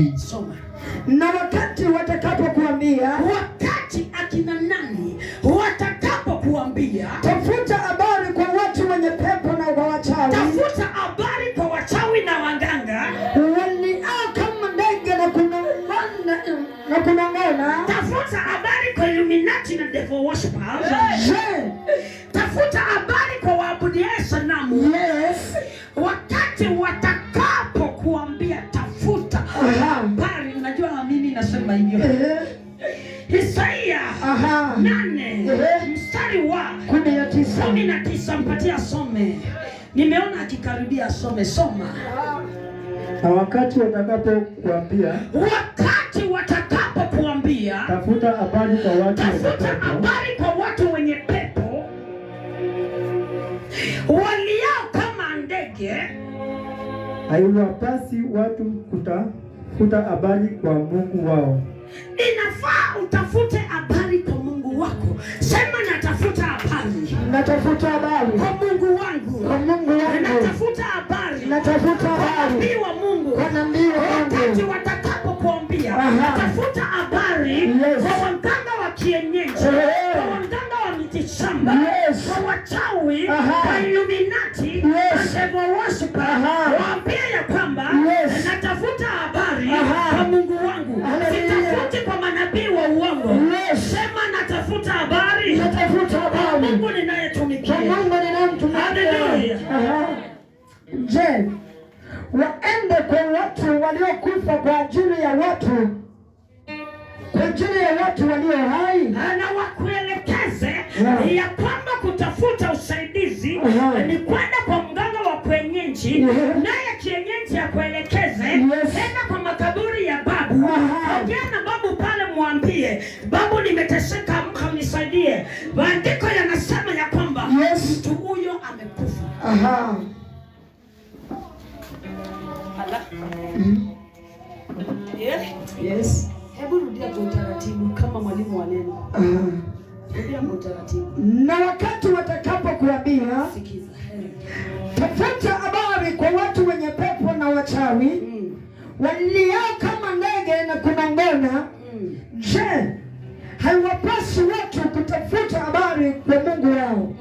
ngapi? Soma. Na wakati watakapokuambia, wakati akina nani watakapokuambia, tafuta habari kwa watu wenye pepo na kwa wachawi, tafuta habari kwa wachawi na waganga, waliao kama ndege na kunong'ona, tafuta habari kwa Illuminati na devil worshippers, tafuta habari kwa waabudiaye sanamu. Yes. Wakati watakapokuambia tafuta habari, unajua mimi nasema hivyo. Isaia 8 mstari wa 19 mpatia some. Nimeona akikaribia some. Soma. Na wakati watakapokuambia, tafuta habari kwa watu, tafuta habari kwa watu wenye pepo waliao kama ndege, haiwapasi watu kutafuta habari kwa Mungu wao. Inafaa utafute habari kwa Mungu wako. Sema natafuta habari. Natafuta habari kwa Mungu wangu. Kwa Mungu wangu. Natafuta habari. Natafuta habari. Kwa nabii wa Mungu. Kwa nabii wa Mungu. Wakati watakapokuambia, natafuta habari kwa waganga wa kienyeji, kwa waganga wa mitishamba, kwa wachawi, kwa Illuminati, kwa devil worshippers, waambie ya kwamba natafuta habari kwa Mungu wangu. Sitafuti kwa manabii wa uongo. Sema natafuta habari. Natafuta habari. Mungu ninayetumikia. Mungu ninayemtumikia. Haleluya. Je, waende kwa watu waliokufa kwa ajili ya watu, kwa ajili ya watu walio hai, na wakuelekeze ya kwamba kutafuta usaidizi ni kwenda kwa mganga wa kienyeji, naye kienyeji akuelekeze tena kwa makaburi ya babu. Ongea na babu pale, mwambie babu, nimeteseka, amka unisaidie. Maandiko yanasema ya kwamba mtu huyo amekufa. Yes. Hebu rudia kwa utaratibu kama mwalimu wa neno. Rudia kwa utaratibu. Na wakati watakapokuambia, sikiza, tafuta habari kwa watu wenye pepo na wachawi, waliao kama ndege na kunong'ona, je, haiwapasi watu kutafuta habari kwa Mungu wao?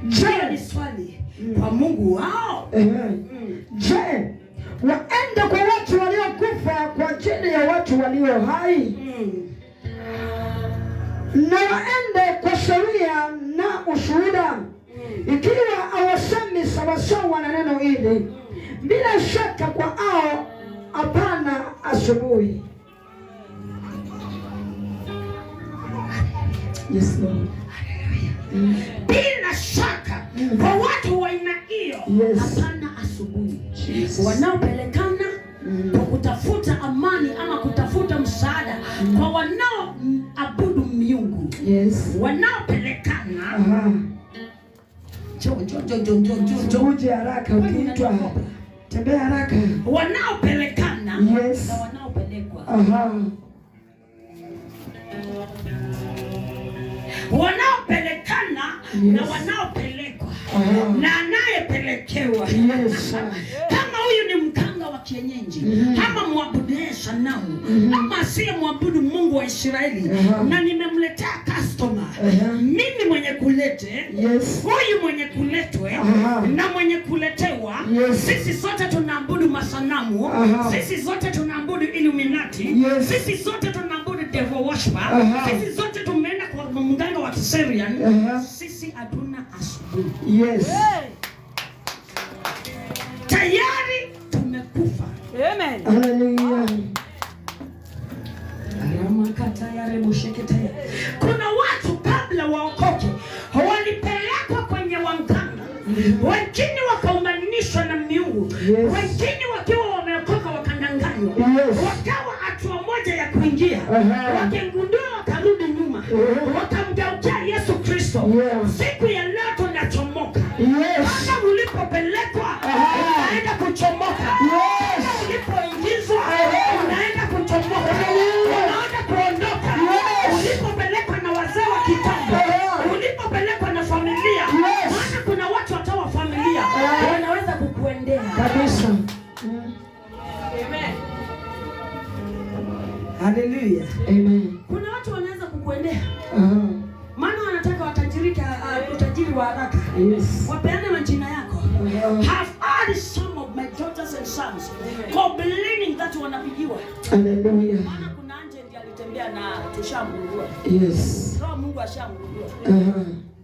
Je, ni swali kwa Mungu wao? Je, waende kwa watu waliokufa kwa ajili ya watu walio hai, na waende kwa sheria na ushuhuda, ikiwa hawasemi sawasawa na neno hili, bila shaka kwa hao hapana asubuhi. Yes, Lord. Bila shaka kwa watu wa aina hiyo hapana asubuhi. Wanaopelekana kwa kutafuta amani ama kutafuta msaada kwa wanaoabudu miungu. Wanaopelekana Uje haraka, ukiitwa tembea haraka. Wanaopelekana na wanaopelekwa. Wanaopelekana na wanaopelekwa na anayepelekewa. Kama huyu ni mganga wa kienyeji, ama mwabudiaye sanamu, ama asiye mwabudu Mungu wa Israeli, na nimemletea customer, mimi mwenye kulete, huyu mwenye kuletwe, na mwenye kuletewa, sisi sote tunaabudu masanamu, sisi sote tunaabudu Illuminati, sisi sote tunaabudu devil worshippers, sisi sote tumeenda kwa mganga wa Kiserian. Sisi hatuna asubuhi. Tayari tumekufa. Amen. Hallelujah. Kuna watu kabla waokoke walipelekwa kwenye waganga, wengine wakaumanishwa na miungu, wengine wakiwa wameokoka wakandanganywa, wakawa hatua moja ya kuingia, wakingundua wakarudi nyuma, wakamgeukia Yesu Kristo. Siku ya leo tunachomoka. Kama ulipopelekwa unaenda kuchomoka. Kama ulipoingizwa unaenda kuchomoka. Unaenda kuondoka. Ulipopelekwa na wazee wa kitambo, ulipopelekwa na familia, maana kuna watu watawa familia wanaweza kukuendea kabisa. Amen. Haleluya. Amen. Kuna watu wanaweza kukuendea. Maana wanataka watajirika, utajiri wa haraka. Yes. Wapeane majina yako. Have heard some of my daughters and sons complaining that wanapigiwa. Haleluya. Maana kuna anje ndiye alitembea na tushamgundua. Yes. Roho Mungu ashamgundua.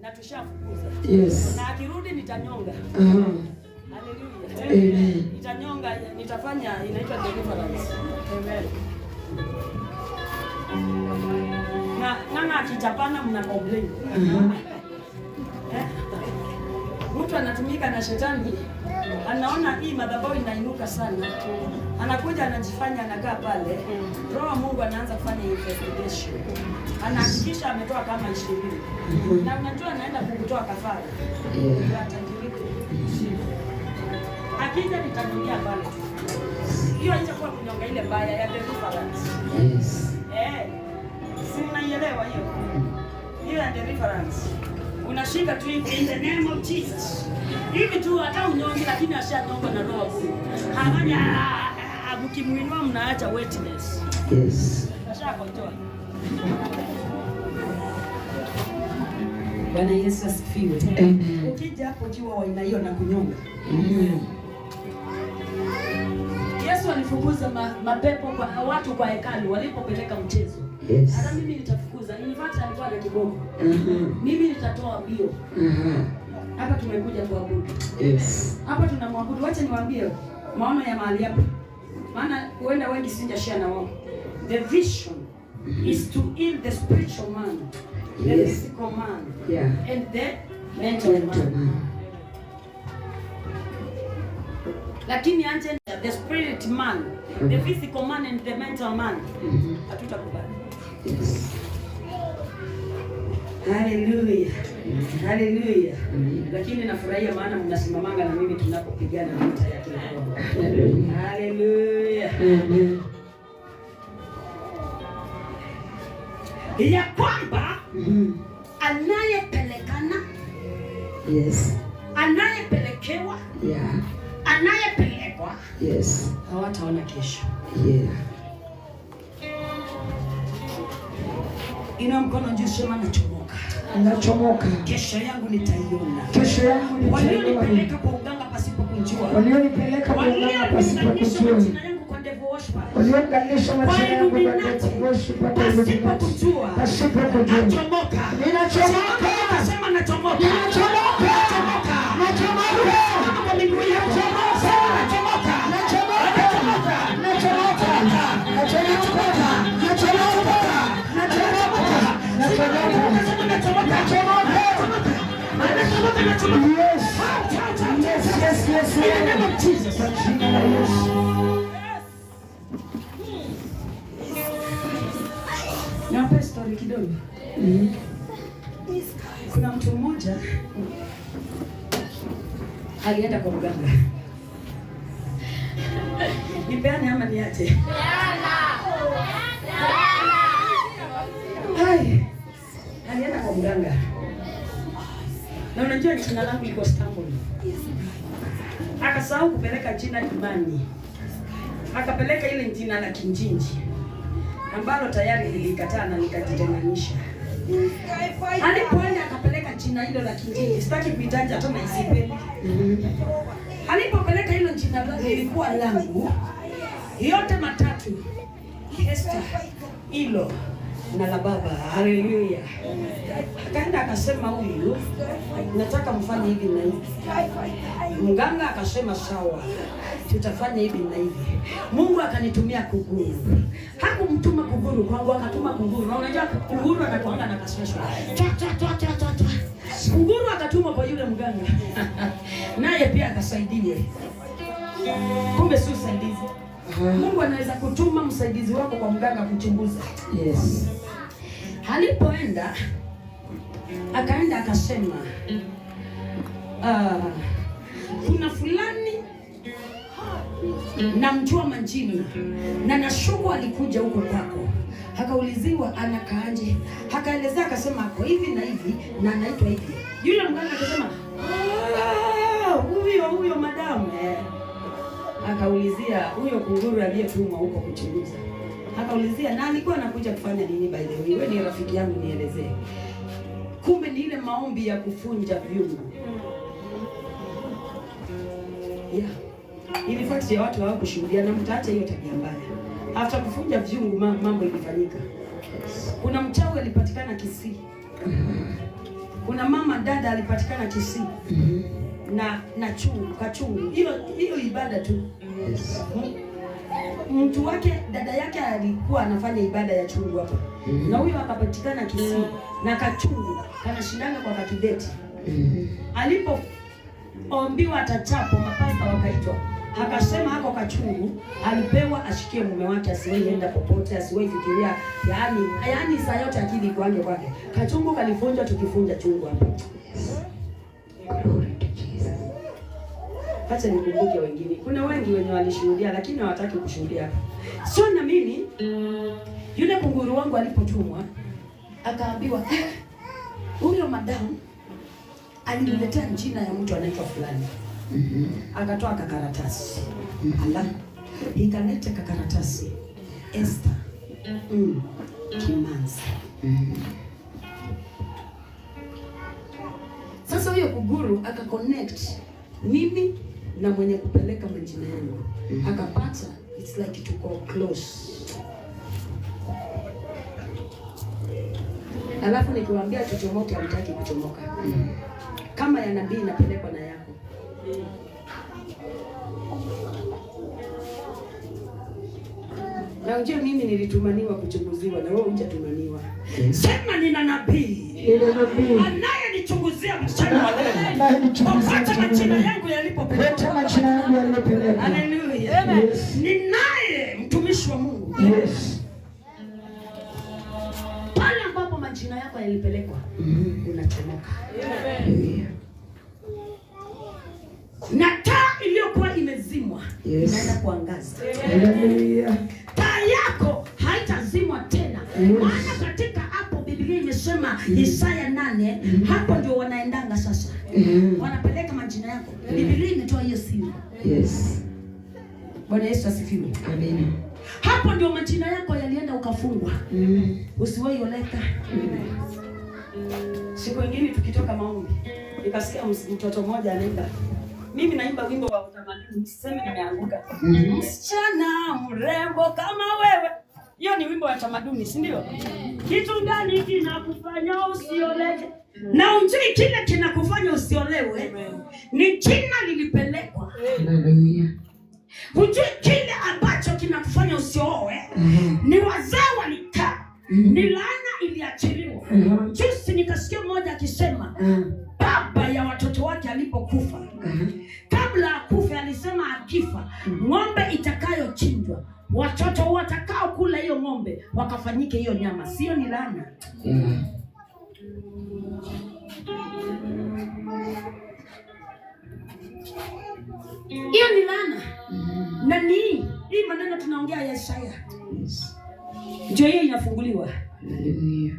Na tushafukuza. Yes. Na akirudi nitanyonga. Haleluya. Amen. Nitanyonga, nitafanya inaitwa deliverance. Amen. Na nana akitapana mna complain. Mtu anatumika na shetani, anaona hii madhabahu inainuka sana. Anakuja anajifanya anakaa pale. Roho Mungu anaanza kufanya investigation. Anahakikisha ametoa kama 20. Na unajua anaenda kukutoa kafara. Akija nitanunia pale. Hiyo itakuwa kunyonga ile baya ya deliverance. Yes. Si unaielewa hiyo? Hiyo ya deliverance. Unashika tu in the name of Jesus. Hivi tu hata unyonge lakini ashanyonga na roho Mungu. Hanganya mkimuinua mnaacha wetness. Yes. Ashakotoa. Bwana Yesu asifiwe. Amen. Ukija hapo jua wa aina hiyo na kunyonga. Yesu alifukuza mapepo kwa watu kwa hekalu walipopeleka mchezo. Yes. Hata mimi nitafukuza. In fact alikuwa na kibogo. Mimi nitatoa mbio. Hapa tumekuja kuabudu. Yes. Hapa tunamwabudu. Wacha niwaambie maono ya mahali hapa. Maana huenda wengi sijashare na wao. The vision is to heal the spiritual man, the physical man, and the mental man. Lakini anje the spirit man, the physical man and the mental man. Hatutakubali. Yes. Hallelujah. Hallelujah. Lakini nafurahia maana mnasimamanga na mimi tunapopigana vita ya kiroho. Hallelujah. Amen. Ya kwamba anayepelekana, yes, anayepelekewa, anayepelekwa, yes, hawataona kesho. Ina mkono juu, sema nachomoka. Nachomoka. Kesho yangu nitaiona. Kesho yangu nitaiona. Walionipeleka kwa uganga pasipo kujua. Walionipeleka kwa uganga pasipo kujua. Waliounganisha majina yangu kwa devil worship pasipo kujua. Pasipo kujua. Nachomoka. Ninachomoka. Sema nachomoka. Ninachomoka. Nachomoka. Kwa miguu yangu. Nachomoka. Nachomoka. Nachomoka. Nachomoka. Niwape story kidogo. Kuna mtu mmoja alienda kwa mganga. Nipeane ama niache? Hai. Alienda kwa mganga. Na unajua jina langu liko Istanbul. Akasahau kupeleka jina imani. Akapeleka ile jina la Kinjinji ambalo tayari nilikataa na nikajitenganisha. Alipoenda akapeleka jina hilo la Kinjinji. Sitaki kuitaja hata na isipendi. Alipopeleka hilo jina lilikuwa langu. Yote matatu. Esther hilo na la baba. Haleluya. Akaenda akasema huyu nataka mfanye hivi na hivi. Mganga akasema sawa. Tutafanya hivi na hivi. Mungu akanitumia kunguru. Hakumtuma kunguru kwangu, akatuma kunguru. Na unajua kunguru anakuanga na kaswesho. Kunguru akatuma kwa yule mganga. Naye pia akasaidiwe. Kumbe si usaidizi. Mungu anaweza kutuma msaidizi wako kwa mganga kuchunguza. Yes. Alipoenda akaenda akasema kuna fulani namjua majina na nashuku alikuja huko kwako. Akauliziwa anakaaje, akaelezea akasema ako hivi na hivi na anaitwa hivi. Yule mganga akasema huyo madamu. Akaulizia huyo kunguru aliyetumwa huko kuchunguza Akaulizia na alikuwa anakuja kufanya nini by the way? Wewe ni rafiki yangu nielezee. Kumbe ni ile maombi ya kufunja vyungu. Yeah. Ili fact ya watu hawakushuhudia na mtaacha hiyo tabia mbaya. After kufunja vyungu mambo ilifanyika. Kuna mchawi alipatikana Kisii. Kuna mama dada alipatikana Kisii. Na kachungu. Hiyo ibada tu. Mtu wake dada yake alikuwa anafanya ibada ya chungu hapa. Na huyo akapatikana Kisii na kachungu kanashindana kwa kakideti. Alipoombiwa atachapo mapasta wakaitwa. Akasema hako kachungu alipewa ashikie mume wake asiwahi enda popote, asiwahi fikiria, yaani saa yote akili kwake. Kachungu kalifunjwa tukifunja chungu hapa. Acha nikumbuke wengine. Kuna wengi wenye walishuhudia lakini hawataki kushuhudia hapa. So na mimi yule kunguru wangu alipotumwa akaambiwa huyo madam aliniletea jina ya mtu anaitwa fulani. Akatoa kakaratasi. Ikaleta kakaratasi. Esther. Kimanzi. Sasa huyo kuguru akaconnect mimi na mwenye kupeleka majina yangu. Akapata it's like tuko close. Alafu nikiwaambia tuchomoke hamtaki kuchomoka. Kama ya nabii inapelekwa na yako. Na unajua mimi nilitumaniwa kuchunguziwa na wewe hujatumaniwa. Sema nina nabii. Anayenichunguzia mchana wa leo. Popote majina yangu yalipopelekwa. Haleluya. Ninaye mtumishi wa Mungu. Yes. Pale ambapo majina yako yalipelekwa, unachomoka. Na taa iliyokuwa imezimwa inaenda kuangaza. Haleluya. Taa yako haitazimwa tena. Maana katika hapo Biblia imesema Isaya 8, hapo ndio wanaendanga sasa. Wanapeleka majina yako. Biblia imetoa hiyo simu. Yes. Bwana Yesu asifiwe. Amen. Hapo ndio majina yako yalienda ukafungwa. Usiwahi oleka. Siku nyingine tukitoka maombi, nikasikia mtoto mmoja anaimba. Mimi naimba wimbo wa utamaduni, msiseme nimeanguka. Msichana mrembo kama wewe. Hiyo ni wimbo wa utamaduni, si ndio? Kitu gani kinakufanya usioleke? Na unjui kile kinakufanya usiolewe ni jina lilipelekwa. Haleluya. Unjui kile ambacho kinakufanya usioe ni wazee walikaa. Ni laana iliachiliwa. Juzi nikasikia mmoja akisema baba ya watoto wake alipokufa, kabla akufe alisema akifa ng'ombe itakayochinjwa, watoto watakao kula hiyo ng'ombe wakafanyike hiyo nyama. Sio ni laana? Hiyo ni laana. Na ni hii maneno tunaongea ya Isaya. Ndio hiyo inafunguliwa. Haleluya.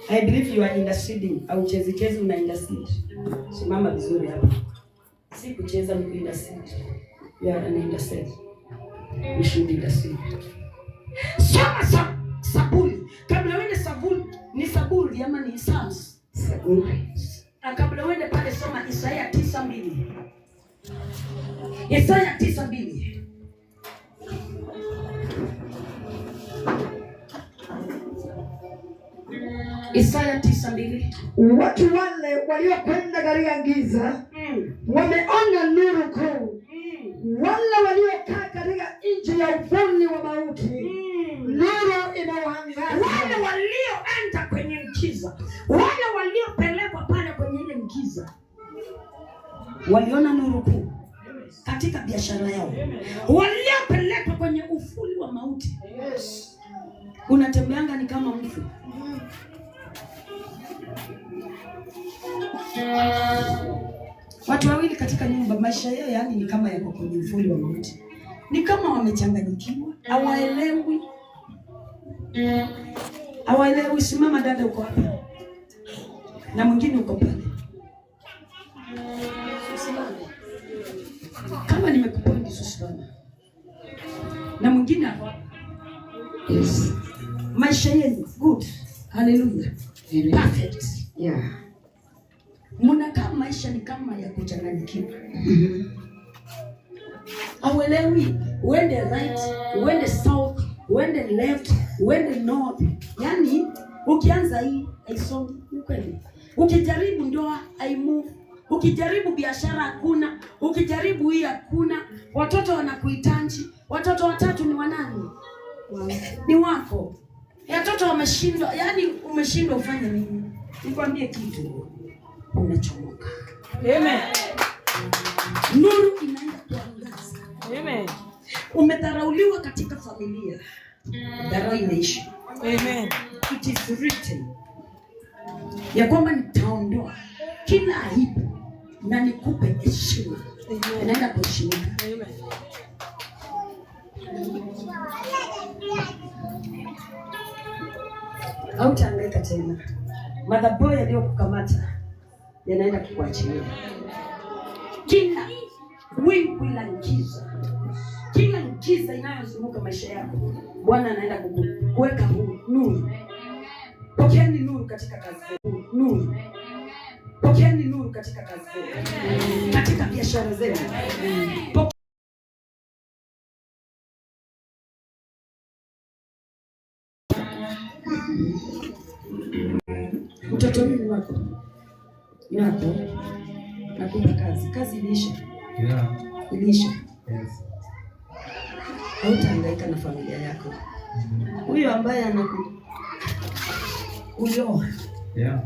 I believe you are interceding. Au chezi una intercede. Simama vizuri hapa. Si kucheza ni intercede. You are an intercede. You should intercede. Soma Saburi. Kabla uende Saburi, ni Saburi ama ni Psalms? Saburi. Na kabla uende pale soma Isaya 9:2. Isaya 9:2. Isaya 9:2. Watu wale waliokwenda katika giza wameona nuru kuu. Wale waliokaa katika nchi ya uvuli wa mauti, nuru inawaangaza. Wale walioenda kwenye giza, wale waliopelekwa pale kwenye ile giza, waliona nuru kuu katika biashara yao. Waliopelekwa kwenye uvuli wa mauti. Unatembeanga ni kama mfu. Watu wawili katika nyumba, maisha yao yani ni kama yako kwenye uvuli wa mauti. Ni kama wamechanganyikiwa, hawaelewi. Hawaelewi. Simama dada uko hapa. Na mwingine uko pale. Kama nimekupondi simama. Na mwingine hapo. Yes. Maisha yenu good. Hallelujah. Perfect. Yeah. Mnakaa maisha ni kama ya kuchanganyikiwa. Hauelewi uende right, uende south, uende left, uende north. Yaani ukianza hii haisongi kweli. Ukijaribu ndoa haimove. Ukijaribu biashara hakuna. Ukijaribu hii hakuna. Watoto wanakuhitaji. Watoto watatu ni wanani? Ni wako. Watoto wameshindwa, yaani umeshindwa ufanye nini? Nikwambie kitu. Unachomoka. Amen. Nuru inaenda kuangaza. Amen. Umedharauliwa katika familia. Dharau imeisha. Amen. It is written ya kwamba nitaondoa kila aibu na nikupe heshima. Inaenda kuheshimika. Amen. Hautahangaika tena. Madhabahu yaliyokukamata yanaenda kukuachilia. Kila wingu la giza, kila giza inayozunguka maisha yako, Bwana anaenda kukuweka nuru. Pokeeni nuru katika kazi zenu. Nuru. Pokeeni nuru katika kazi zenu. Katika biashara zenu. Mtoto ni wako. Yako. Nakupa kazi. Kazi iliisha. Yeah. Iliisha. Yes. Hautahangaika na familia yako. Huyo ambaye huyo. Yeah.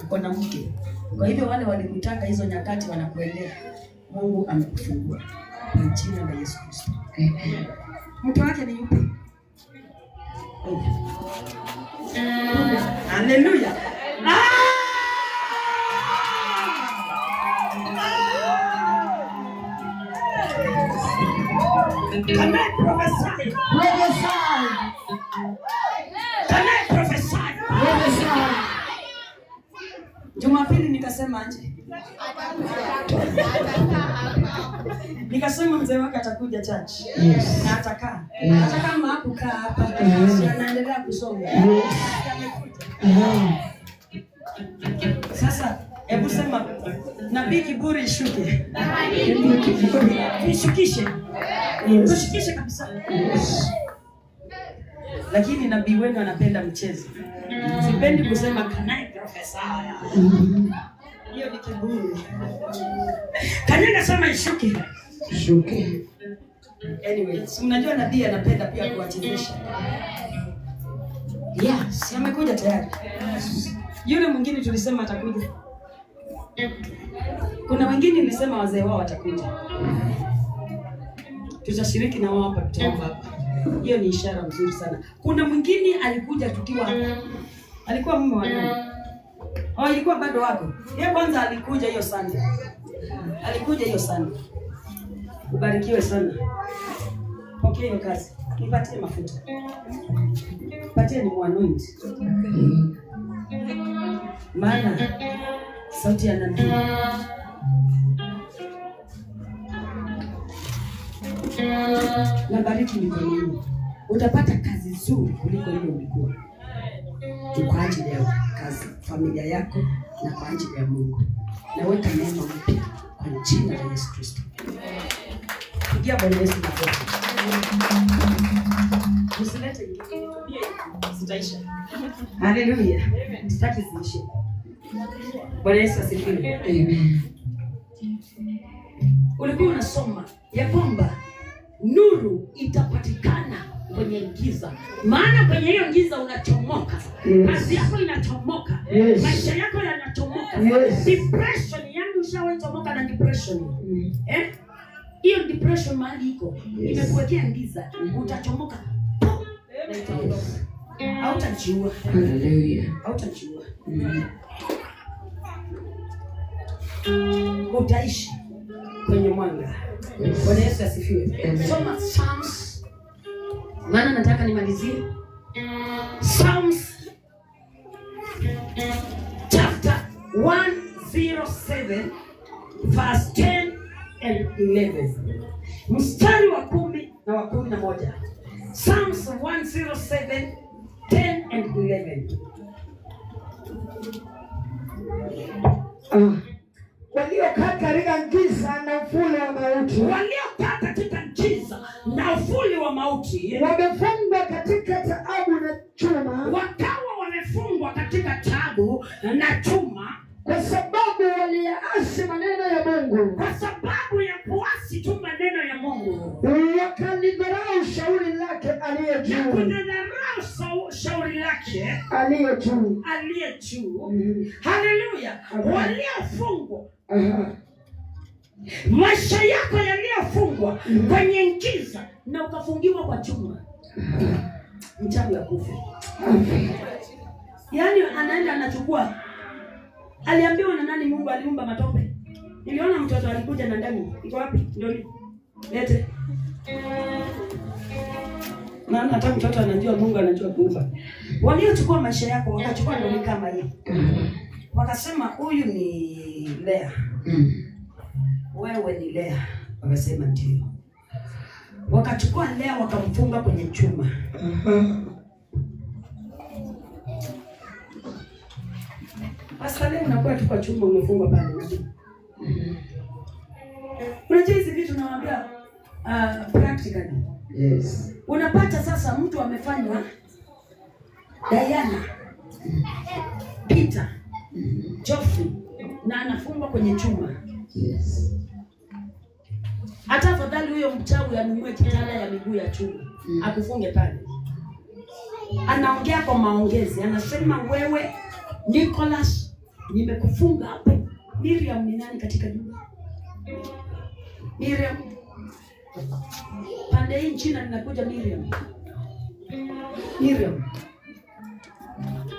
Uko na mke. Kwa hivyo wale walikutaka hizo nyakati wanakuendea. Mungu amekufungua. Kwa jina la Yesu Kristo. Mke wake ni yupi? Hallelujah. Can I prophesy? Prophesy. Can I prophesy? Prophesy. Jumapili nikasema aje? Nikasema mzee wake atakuja church. Yes. Na atakaa. Yes. Hata kama hakukaa hapa, si anaendelea kusoma. Yes. Sasa hebu sema nabii kiburi ishuke. Ishukishe. Ishukishe kabisa. Lakini nabii wengi wanapenda mchezo. Sipendi kusema kanai profesa. Hiyo ni kiburi. Kanyaga sema ishuke. Ishuke. Anyway, unajua nabii anapenda pia kuwachezesha. Yes, amekuja tayari. Yule mwingine tulisema atakuja. Kuna wengine nilisema wazee wao watakuja. Tutashiriki na wao hapa, tutaomba hapa. Hiyo ni ishara nzuri sana. Kuna mwingine alikuja tukiwa hapa. Alikuwa mume wa nani? Ilikuwa bado wako. Yeye kwanza alikuja hiyo Sunday. Alikuja hiyo Sunday. Ubarikiwe sana. Pokea hiyo kazi. Nipatie mafuta. Patie ni anoint. Maana sauti ya nabii. Na bariki mikononi. Utapata kazi nzuri kuliko ile ulikuwa. Kwa ajili ya kazi, familia yako na kwa ajili ya Mungu. Naweka neno mpya kwa jina la Yesu Kristo. Pigia Bwana Yesu makofi. Usilete nitumie zitaisha. Haleluya. Sitaki ziishe. Bwana Yesu asifiwe. Amen. Ulikuwa unasoma ya kwamba nuru itapatikana kwenye giza. Maana kwenye hiyo giza unachomoka. Yes. Kazi yako inachomoka. Yes. Maisha yako yanachomoka. Yes. Depression, yani ushawahi chomoka na depression. Hiyo depression mahali iko. Yes. Imekuwekea giza. Utachomoka. Na itaondoka. Hautajiua. Hallelujah. Hautajiua. Utaishi kwenye mwanga. Bwana Yesu asifiwe. Soma Psalms. Maana nataka nimalizie. Psalms chapter 107 verse 10 and 11. Mstari wa 10 na wa 11. Psalms 107, 10 and 11. Waliokaa katika giza na uvuli wa mauti, waliokaa katika giza na uvuli wa mauti, wamefungwa katika taabu na chuma, wakawa wamefungwa katika taabu na chuma, kwa sababu waliasi maneno ya Mungu, kwa sababu ya kuasi tu maneno ya Mungu, wakalidharau shauri lake aliye juu, kudharau shauri lake aliye juu, aliye juu. Haleluya! Waliofungwa, maisha yako yaliyofungwa kwenye giza na ukafungiwa kwa chuma, mchawi akufe. Yaani anaenda anachukua, aliambiwa na nani Mungu aliumba matope? Niliona mtoto alikuja na ndani. Iko wapi? Ndio lete. Maana hata mtoto anajua Mungu anajua kuumba. Waliochukua maisha yako wakachukua ndio kama hii. Wakasema huyu ni Lea. Wewe ni Lea. Wakasema ndio. Wakachukua Lea wakamfunga kwenye chuma. Sasa leo unakuwa tu kwa chumba umefungwa pale. Unajua hizi vitu nawaambia practically. Yes. Unapata sasa mtu amefanywa Diana, Peter, Geoffrey na anafungwa kwenye chuma. Yes. Hata afadhali huyo mchawi anunue kitanda ya miguu ya chuma, akufunge pale. Anaongea kwa maongezi, anasema wewe Nicholas, nimekufunga hapo. Miriam ni nani katika nyumba? Miriam. Pande hii jina linakuja Miriam. Miriam.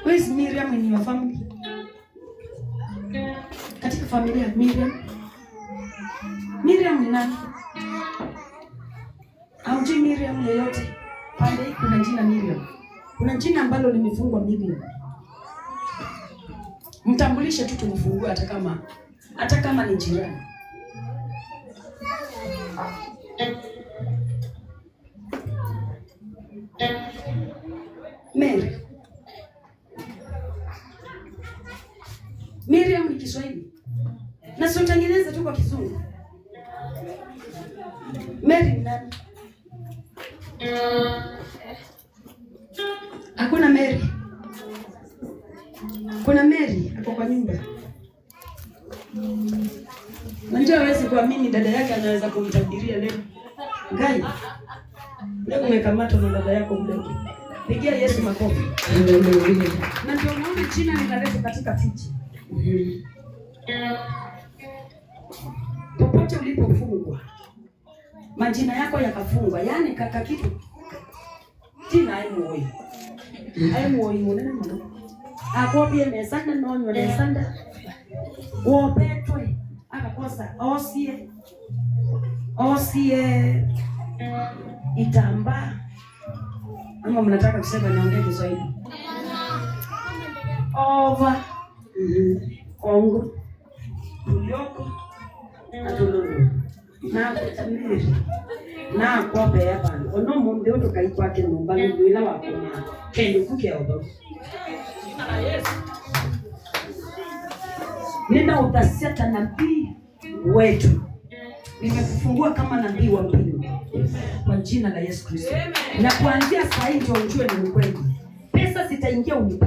Where is Miriam in your family? Katika familia Miriam. Miriam ni nani? Haujui Miriam yeyote? Pande hii kuna jina Miriam. Kuna jina ambalo limefungwa Miriam. Mtambulishe tu tumfungue hata kama ni jirani. Mary. Miriam ni Kiswahili. Na sio Kiingereza tu kwa Kizungu. Mary ni nani? Hakuna Mary. Kuna Mary ako kwa nyumba. Unajua hawezi kuamini dada yake anaweza kumtabiria leo. Ngai. Leo umekamatwa na dada yako mdogo. Pigia Yesu makofi. Na ndio unaona jina linaleta katika picha. Popote ulipofungwa, majina yako yakafungwa, yani kaka kitu. Tina aimuoi. Aimuoi monene mono. Akopie mesanda nonyo lesanda. Wopetwe akakosa osie itamba. Ama mnataka kusema niongee Kiswahili? Ova Kongo Yoko atululu na kutamiri na kwa beba ono mumbe otokai kwake mumbani bila wakoma kende kuke obo. Yes. Nenda utaseta nabii wetu. Nimekufungua kama nabii wa mbingu kwa jina la Yesu Kristo. Na kuanzia saa hii ndio ujue ni ukweli. Pesa zitaingia unipe.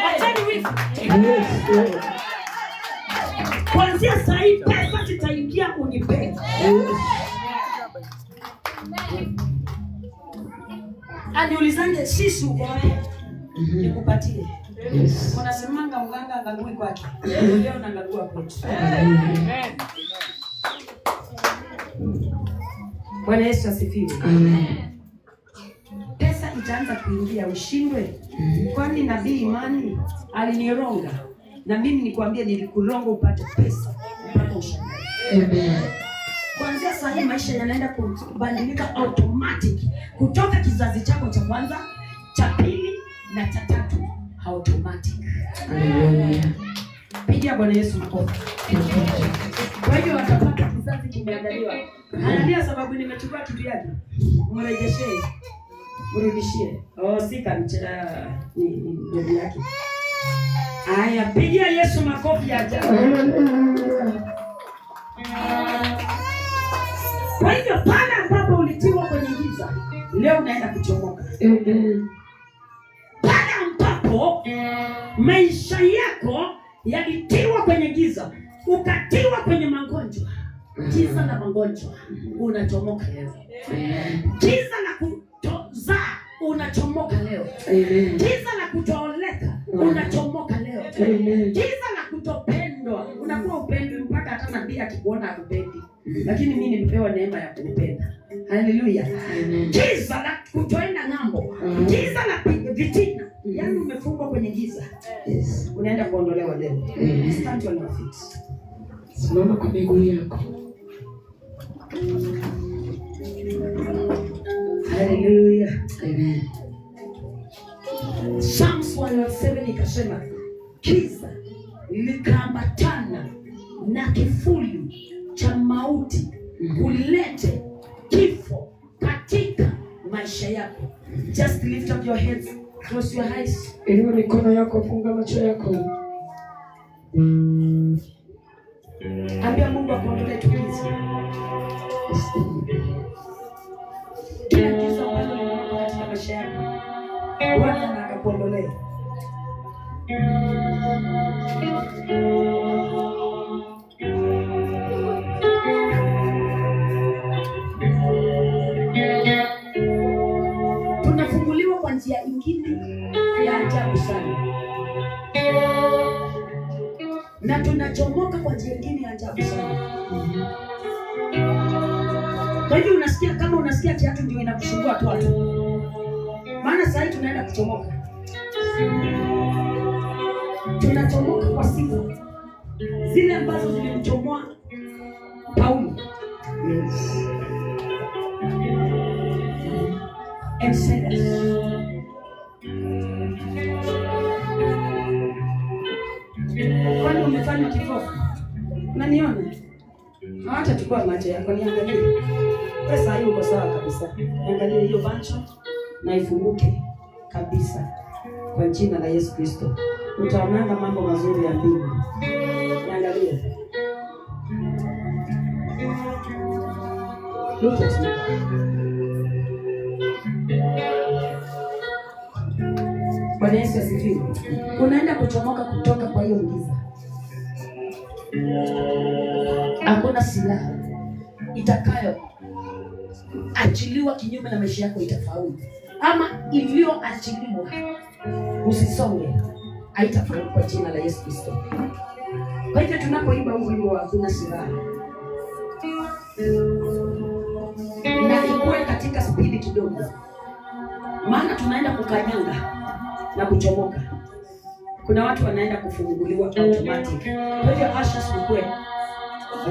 Acheni wizi. Kuanzia saa hii pesa zitaingia unipe. Aniulizange sisi uko wapi? Nikupatie. Yes. Unasemanga mganga angagui kwake. Leo nangagua kwetu. Amen. Bwana Yesu asifiwe. Amen. Pesa itaanza kuingia ushindwe. Kwani nabii Imani alinironga. Na mimi nikwambia nilikuronga upate pesa, upate ushindi. Amen. Kuanzia saa hii maisha yanaenda kubadilika automatic kutoka kizazi chako cha kwanza, cha pili na cha tatu automatic. Haleluya. Pigia Bwana Yesu makofi. Kwa hiyo watapata kizazi kimeandaliwa. Analia sababu nimechukua kitu yake. Mrejeshee. Mrudishie. Sika mchana ni ndugu yake. Haya, pigia Yesu makofi ya ajabu. Kwa hivyo pale ambapo ulitiwa kwenye giza, leo unaenda kuchomoka. Pale ambapo maisha yako yalitiwa kwenye giza, ukatiwa kwenye magonjwa, giza la magonjwa, unachomoka leo. Giza la kutozaa, unachomoka leo. Giza la kutooleka, unachomoka leo. Giza la kutopendwa, unakuwa upendwi mpaka hata nabii akikuona hakupendi. Lakini mimi nimepewa neema ya kupenda. Haleluya. Giza la kutoenda ng'ambo, giza la vitina, yaani umefungwa kwenye giza. Unaenda kuondolewa leo. Stand on your feet. Simama kwa miguu yako. Haleluya. Amen. Psalms 107 ikasema, giza likaambatana na kivuli cha mauti kulete kifo katika maisha yako. Just lift up your heads, close your eyes. Inua mikono yako, funga macho yako. Ambia Mungu akuondolee giza. Kila giza ambalo limewekwa katika maisha yako, Bwana akakuondolea. Tunafunguliwa kwa njia ingine ya ajabu sana, na tunachomoka kwa njia ingine ya ajabu sana. Kwa hivyo unasikia, kama unasikia kiatu ndio inakusumbua tu watu, maana sasa hivi tunaenda kuchomoka. Tunachomoka kwa sifa zile ambazo zilimchomoa Paulo. And Silas. Kwani umefanya kipofu? Unaniona? Hata chukua macho yako niangalie. Pesa hiyo uko sawa kabisa. Niangalie hiyo macho na ifunguke kabisa kwa jina la Yesu Kristo. Utaona mambo mazuri ya mbingu. Niangalie. Look at me. Bwana Yesu asifiwe. Unaenda kuchomoka kutoka kwa hiyo giza. Hakuna silaha itakayo achiliwa kinyume na maisha yako itafaulu, ama iliyoachiliwa usisonge haitafaulu kwa jina la Yesu Kristo. Kwa hivyo tunapoimba wimbo wa hakuna silaha, na ikuwe katika spidi kidogo, maana tunaenda kukanyanga na kuchomoka. Kuna watu wanaenda kufunguliwa automatic. Kwa hivyo ushers mkue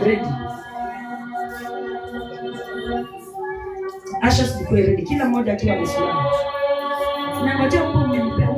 ready. Ushers mkue ready. Kila mmoja akiwa amesimama. Na ngoja huko umenipea.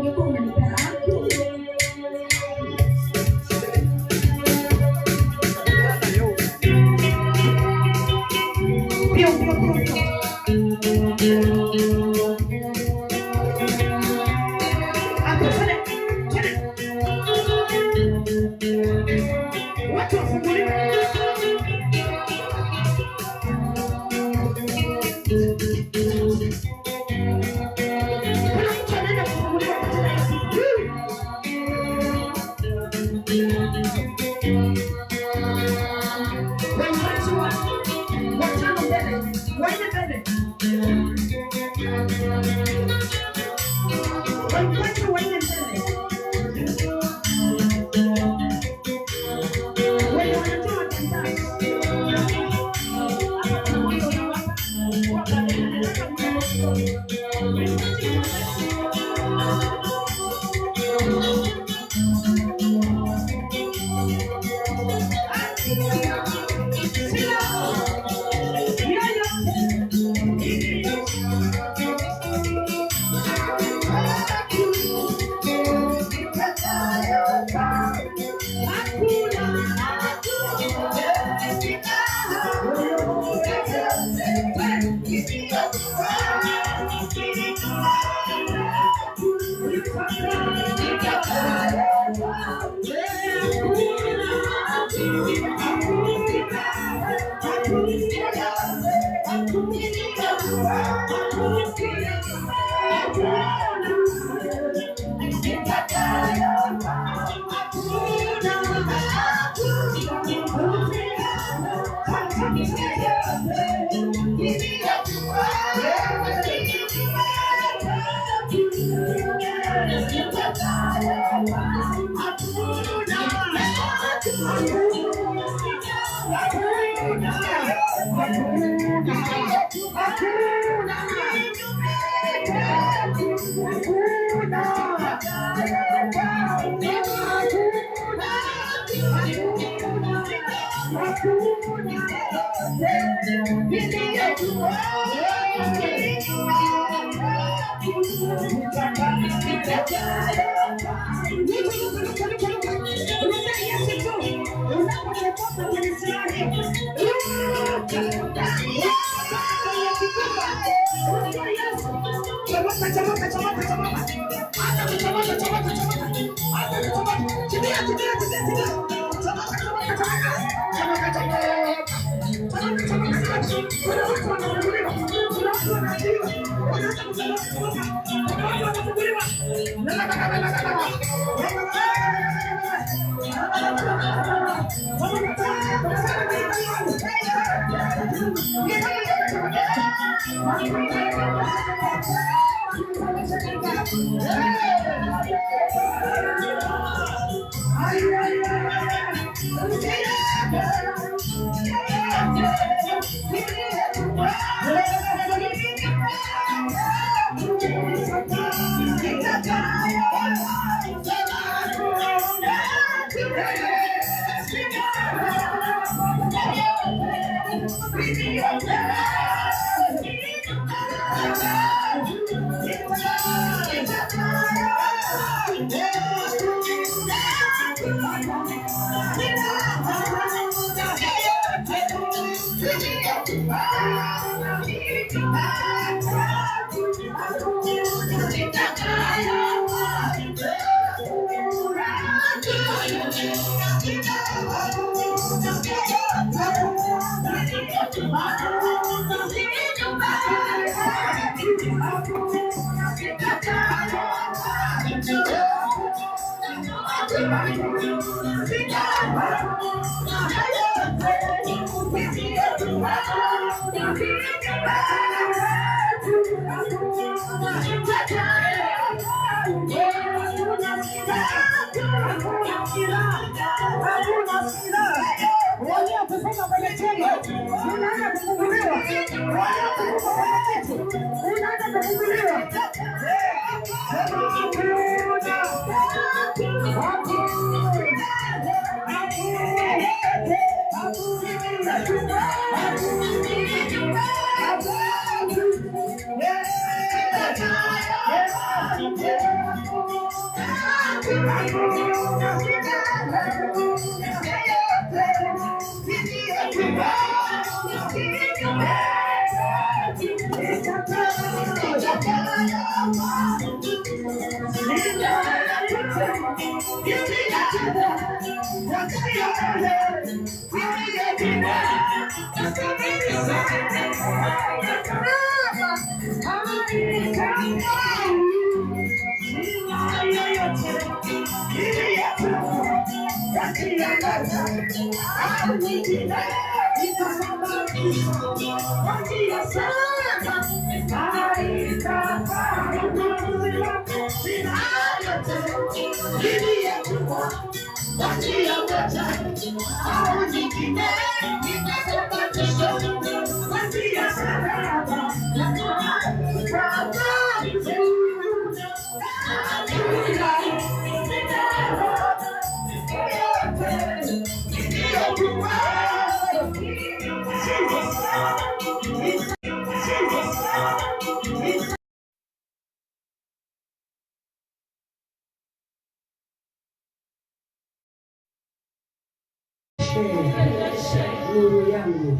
Nuru yangu,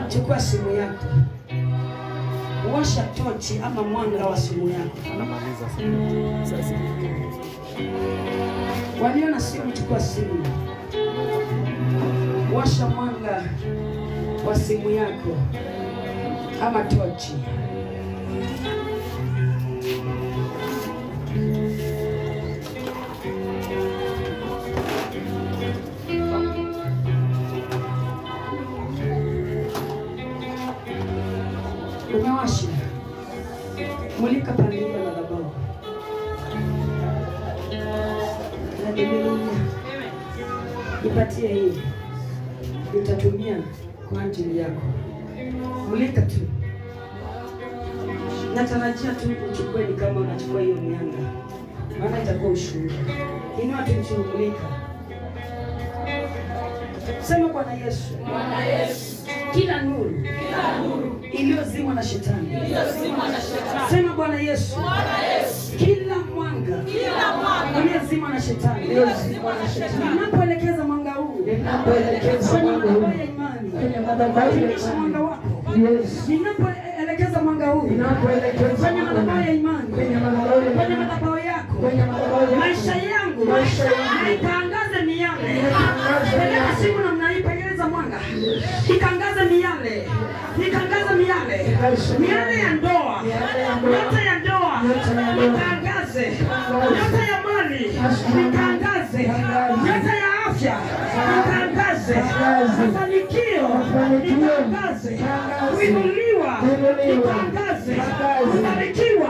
chukua simu yako, washa tochi ama mwanga wa simu yako. Waliona simu, chukua simu, washa mwanga wa simu yako. ama tochi. Umewasha. Mulika pale ile madhabahu. Haleluya. Nipatie hii. Nitatumia kwa ajili yako. Mulika tu. Natarajia tu uchukue ni kama unachukua hiyo mianga. Maana itakuwa ushuhuda. Inua tu mchumulika. Sema Bwana Yesu. Bwana Yesu. Kila nuru iliyozimwa na shetani. Sema Bwana Yesu. Bwana Yesu. Kila mwanga uliyozimwa na shetani. Ninapoelekeza mwanga huu kwenye madhabahu ya imani, tumisha mwanga wako. Ninapoelekeza mwanga huu kwenye madhabahu ya imani, kwenye madhabahu yako, maisha yangu itangaze miale. Peleka simu namna hii, pegeleza mwanga, itangaze miale, itangaze miale, miale ya ndoa, nyota ya ndoa, itangaze nyota ya mali, itangaze nyota ya afya, itangaze mafanikio, itangaze kuinuliwa, itangaze kufanikiwa,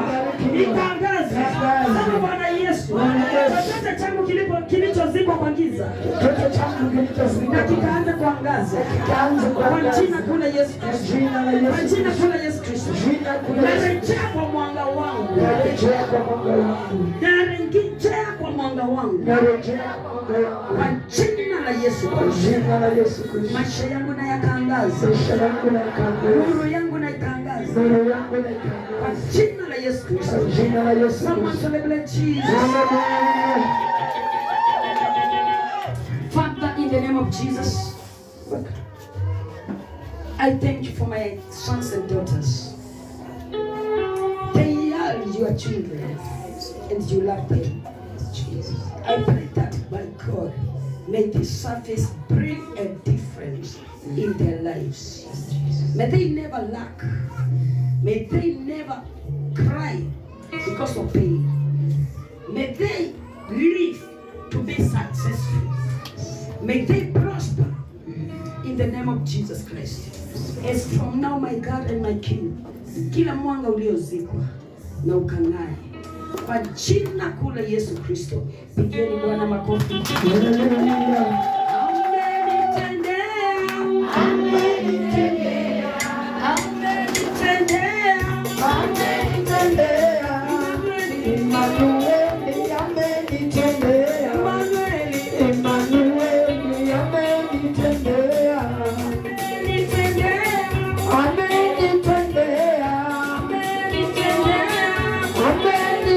itangaze. Sasa Bwana Yesu, chochote changu kilichozikwa kwa giza na kikaanza kuangaza kwa jina kula Yesu Kristo, kwa jina kula Yesu Kristo, narejea kwa mwanga wangu, narejea kwa mwanga wangu, kwa jina la Yesu Kristo. Maisha yangu na yakaangaza, nuru yangu na ikaangaza kwa jina la Yesu Kristo. Someone celebrate Jesus. Father, in the name of Jesus, I thank you for my sons and daughters. They are your children and you love them. I pray that, my God, may this service bring a difference in their lives. May they never lack. May they never cry because of pain. May they live to be successful. May they prosper in the name of Jesus Christ. As from now, my God and my King, kila mwanga uliozikwa na ukang'ae kwa jina kula Yesu Kristo. Pigeni Bwana makofi.